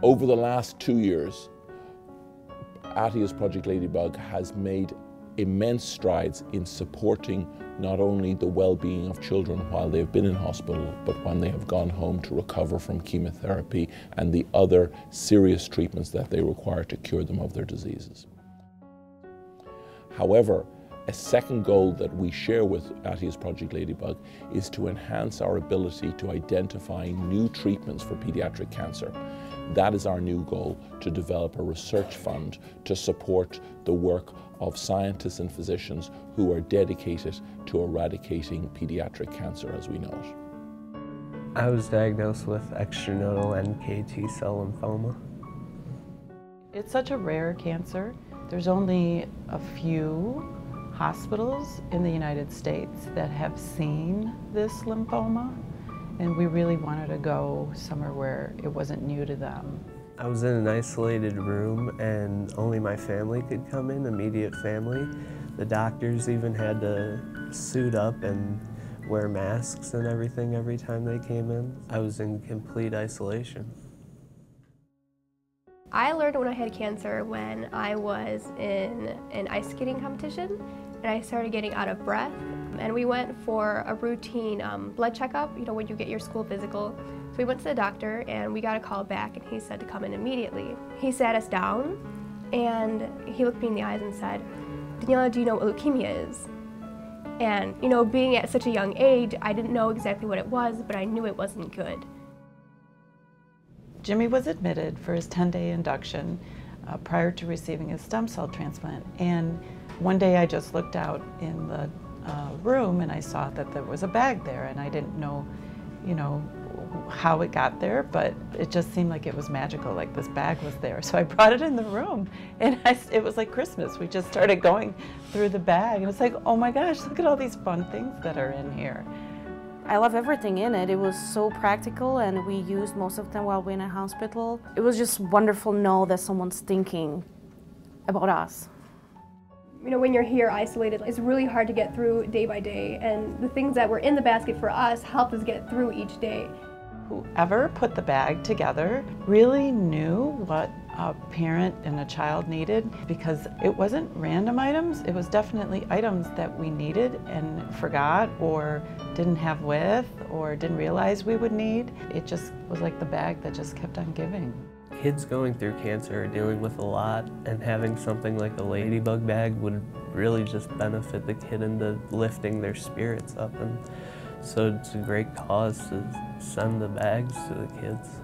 Over the last 2 years, Atia's Project Ladybug has made immense strides in supporting not only the well-being of children while they've been in hospital, but when they have gone home to recover from chemotherapy and the other serious treatments that they require to cure them of their diseases. However, a second goal that we share with Atia's Project Ladybug is to enhance our ability to identify new treatments for pediatric cancer. That is our new goal, to develop a research fund to support the work of scientists and physicians who are dedicated to eradicating pediatric cancer as we know it. I was diagnosed with extranodal NK T-cell lymphoma. It's such a rare cancer. There's only a few hospitals in the United States that have seen this lymphoma, and we really wanted to go somewhere where it wasn't new to them. I was in an isolated room and only my family could come in, immediate family. The doctors even had to suit up and wear masks and everything every time they came in. I was in complete isolation. I learned when I had cancer when I was in an ice skating competition and I started getting out of breath. And we went for a routine blood checkup, you know, when you get your school physical. So we went to the doctor and we got a call back and he said to come in immediately. He sat us down and he looked me in the eyes and said, "Daniela, do you know what leukemia is?" And, you know, being at such a young age, I didn't know exactly what it was, but I knew it wasn't good. Jimmy was admitted for his 10-day induction prior to receiving his stem cell transplant. And one day I just looked out in the room and I saw that there was a bag there, and I didn't know, you know, how it got there, but it just seemed like it was magical, like this bag was there. So I brought it in the room and it was like Christmas. We just started going through the bag and it's like, oh my gosh, look at all these fun things that are in here. I love everything in it. It was so practical and we used most of them while we were in a hospital. It was just wonderful to know that someone's thinking about us. You know, when you're here isolated, it's really hard to get through day by day, and the things that were in the basket for us helped us get through each day. Whoever put the bag together really knew what a parent and a child needed, because it wasn't random items, it was definitely items that we needed and forgot or didn't have with or didn't realize we would need. It just was like the bag that just kept on giving. Kids going through cancer are dealing with a lot, and having something like a Ladybug bag would really just benefit the kid into lifting their spirits up. And so it's a great cause to send the bags to the kids.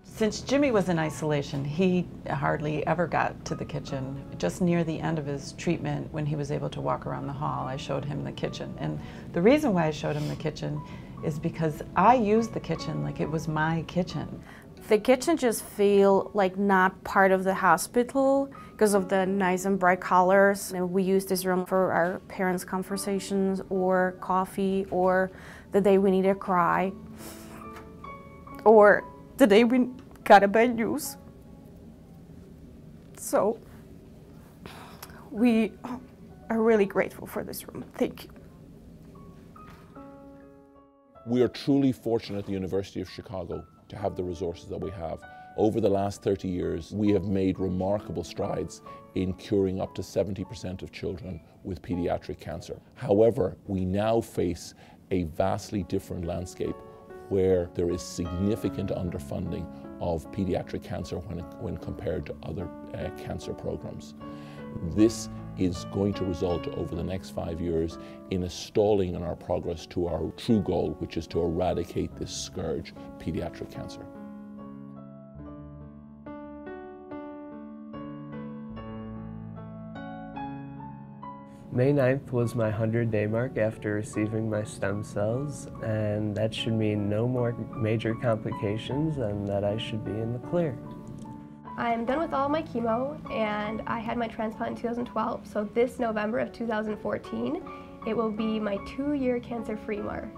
Since Jimmy was in isolation, he hardly ever got to the kitchen. Just near the end of his treatment, when he was able to walk around the hall, I showed him the kitchen. And the reason why I showed him the kitchen is because I used the kitchen like it was my kitchen. The kitchen just feel like not part of the hospital because of the nice and bright colors. And we use this room for our parents' conversations or coffee, or the day we need to cry, or the day we got a bad news. So we are really grateful for this room. Thank you. We are truly fortunate at the University of Chicago to have the resources that we have. Over the last 30 years, we have made remarkable strides in curing up to 70% of children with pediatric cancer. However, we now face a vastly different landscape where there is significant underfunding of pediatric cancer when compared to other cancer programs. This is going to result over the next 5 years in a stalling in our progress to our true goal, which is to eradicate this scourge, pediatric cancer. May 9th was my 100-day mark after receiving my stem cells, and that should mean no more major complications and that I should be in the clear. I'm done with all my chemo, and I had my transplant in 2012, so this November of 2014, it will be my 2-year cancer-free mark.